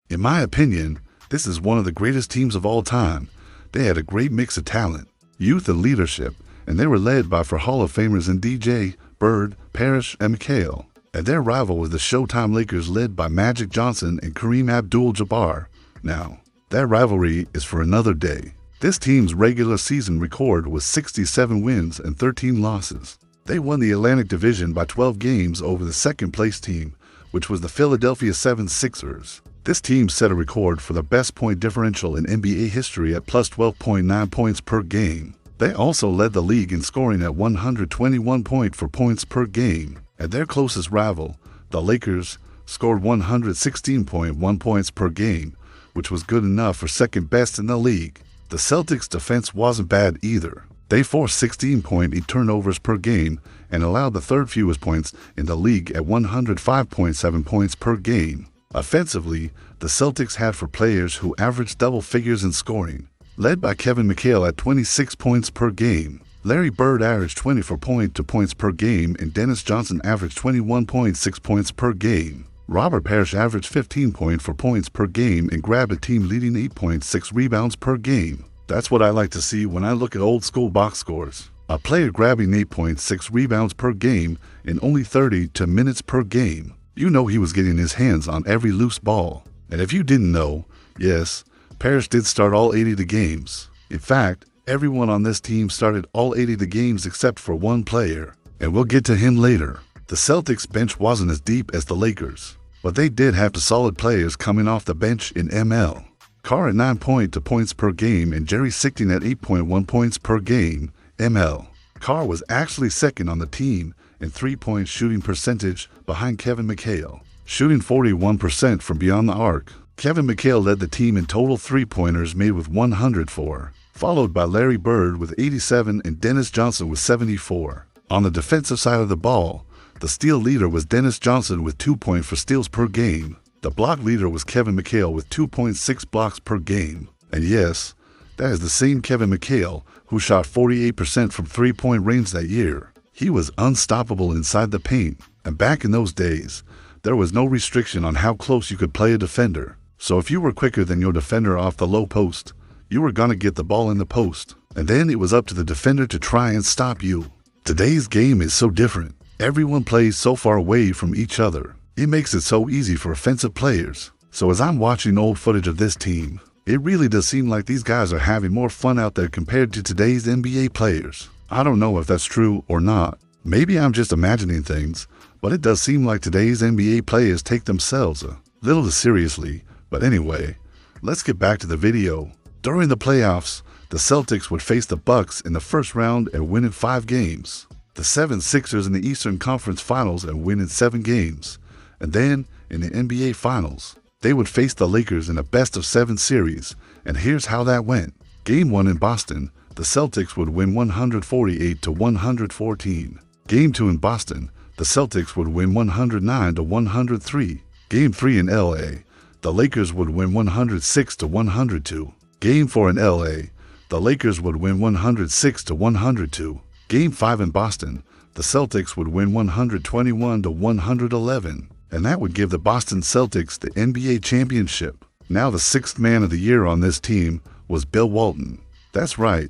In my opinion, this is one of the greatest teams of all time. They had a great mix of talent, youth, and leadership, and they were led by for Hall of Famers in DJ, Bird, Parrish, and McHale. And their rival was the Showtime Lakers led by Magic Johnson and Kareem Abdul-Jabbar. Now, that rivalry is for another day. This team's regular season record was 67 wins and 13 losses. They won the Atlantic Division by 12 games over the second-place team, which was the Philadelphia 76ers. This team set a record for the best point differential in NBA history at plus 12.9 points per game. They also led the league in scoring at 121 points per game. And their closest rival, the Lakers, scored 116.1 points per game, which was good enough for second best in the league. The Celtics' defense wasn't bad either. They forced 16.8 turnovers per game and allowed the third fewest points in the league at 105.7 points per game. Offensively, the Celtics had for players who averaged double figures in scoring, led by Kevin McHale at 26 points per game. Larry Bird averaged 24 points per game, and Dennis Johnson averaged 21.6 points per game. Robert Parrish averaged 15.4 points per game and grabbed a team-leading 8.6 rebounds per game. That's what I like to see when I look at old-school box scores. A player grabbing 8.6 rebounds per game in only 32 minutes per game. You know he was getting his hands on every loose ball. And if you didn't know, yes, Parrish did start all 80 of the games. In fact, everyone on this team started all 80 of the games except for one player, and we'll get to him later. The Celtics bench wasn't as deep as the Lakers, but they did have the solid players coming off the bench in ML. Carr at 9 points per game and Jerry Sichting at 8.1 points per game, ML. Carr was actually second on the team in three-point shooting percentage behind Kevin McHale, shooting 41% from beyond the arc. Kevin McHale led the team in total three-pointers made with 104. Followed by Larry Bird with 87 and Dennis Johnson with 74. On the defensive side of the ball, the steal leader was Dennis Johnson with 2.4 steals per game. The block leader was Kevin McHale with 2.6 blocks per game. And yes, that is the same Kevin McHale who shot 48% from three-point range that year. He was unstoppable inside the paint, and back in those days, there was no restriction on how close you could play a defender. So if you were quicker than your defender off the low post, you were going to get the ball in the post, and then it was up to the defender to try and stop you. Today's game is so different. Everyone plays so far away from each other. It makes it so easy for offensive players. So as I'm watching old footage of this team, it really does seem like these guys are having more fun out there compared to today's NBA players. I don't know if that's true or not. Maybe I'm just imagining things, but it does seem like today's NBA players take themselves a little too seriously. But anyway, let's get back to the video. During the playoffs, the Celtics would face the Bucks in the first round and win in 5 games. The 76ers in the Eastern Conference Finals and win in 7 games. And then, in the NBA Finals, they would face the Lakers in a best-of-7 series, and here's how that went. Game 1 in Boston, the Celtics would win 148-114. Game 2 in Boston, the Celtics would win 109-103. Game 3 in LA, the Lakers would win 106-102. Game 4 in LA, the Lakers would win 106-102. Game 5 in Boston, the Celtics would win 121-111. And that would give the Boston Celtics the NBA championship. Now the 6th man of the year on this team was Bill Walton. That's right,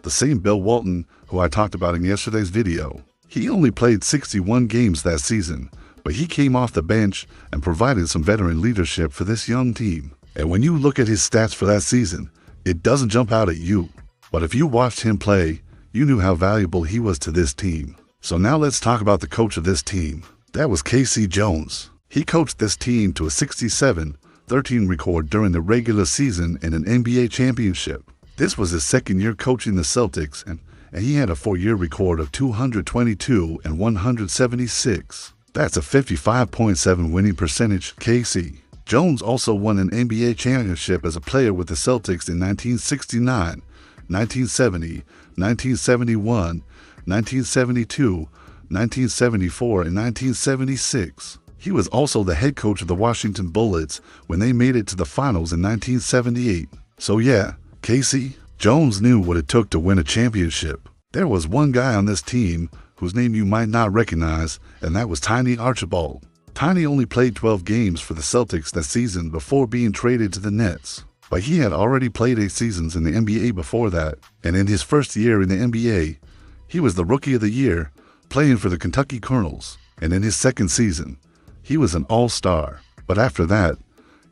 the same Bill Walton who I talked about in yesterday's video. He only played 61 games that season, but he came off the bench and provided some veteran leadership for this young team. And when you look at his stats for that season, it doesn't jump out at you. But if you watched him play, you knew how valuable he was to this team. So now let's talk about the coach of this team. That was K.C. Jones. He coached this team to a 67-13 record during the regular season and an NBA championship. This was his second year coaching the Celtics, and he had a 4-year record of 222 and 176. That's a 55.7 winning percentage, KC. Jones also won an NBA championship as a player with the Celtics in 1969, 1970, 1971, 1972, 1974, and 1976. He was also the head coach of the Washington Bullets when they made it to the finals in 1978. So yeah, Casey, Jones knew what it took to win a championship. There was one guy on this team whose name you might not recognize, and that was Tiny Archibald. Tiny only played 12 games for the Celtics that season before being traded to the Nets, but he had already played 8 seasons in the NBA before that, and in his first year in the NBA, he was the Rookie of the Year playing for the Kentucky Colonels, and in his second season, he was an all-star. But after that,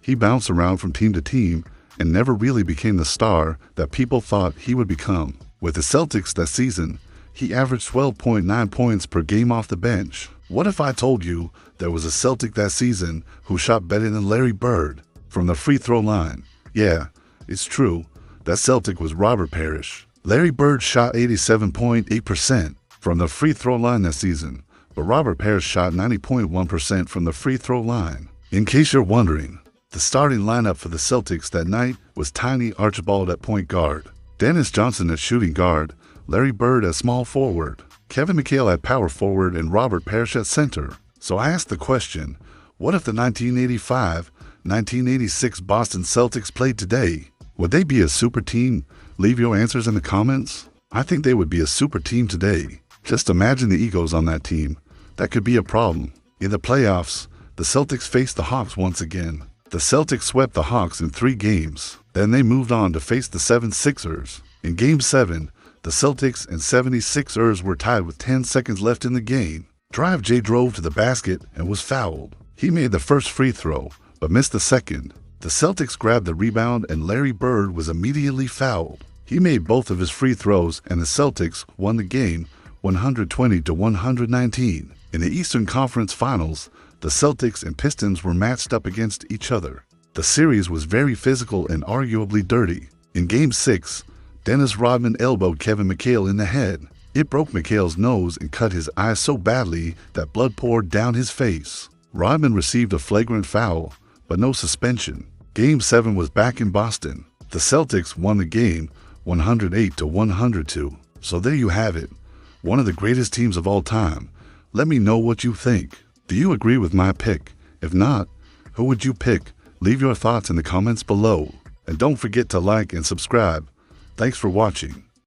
he bounced around from team to team and never really became the star that people thought he would become. With the Celtics that season, he averaged 12.9 points per game off the bench. What if I told you there was a Celtic that season who shot better than Larry Bird from the free throw line? Yeah, it's true. That Celtic was Robert Parrish. Larry Bird shot 87.8% from the free throw line that season, but Robert Parrish shot 90.1% from the free throw line. In case you're wondering, the starting lineup for the Celtics that night was Tiny Archibald at point guard, Dennis Johnson at shooting guard, Larry Bird at small forward, Kevin McHale at power forward, and Robert Parrish at center. So I asked the question, what if the 1985-1986 Boston Celtics played today? Would they be a super team? Leave your answers in the comments. I think they would be a super team today. Just imagine the egos on that team. That could be a problem. In the playoffs, the Celtics faced the Hawks once again. The Celtics swept the Hawks in 3 games. Then they moved on to face the 76ers. In Game 7, the Celtics and 76ers were tied with 10 seconds left in the game. Drive J drove to the basket and was fouled. He made the first free throw, but missed the second. The Celtics grabbed the rebound and Larry Bird was immediately fouled. He made both of his free throws and the Celtics won the game 120-119. In the Eastern Conference Finals, the Celtics and Pistons were matched up against each other. The series was very physical and arguably dirty. In Game 6, Dennis Rodman elbowed Kevin McHale in the head. It broke McHale's nose and cut his eye so badly that blood poured down his face. Rodman received a flagrant foul, but no suspension. Game 7 was back in Boston. The Celtics won the game 108-102. So there you have it. One of the greatest teams of all time. Let me know what you think. Do you agree with my pick? If not, who would you pick? Leave your thoughts in the comments below. And don't forget to like and subscribe. Thanks for watching.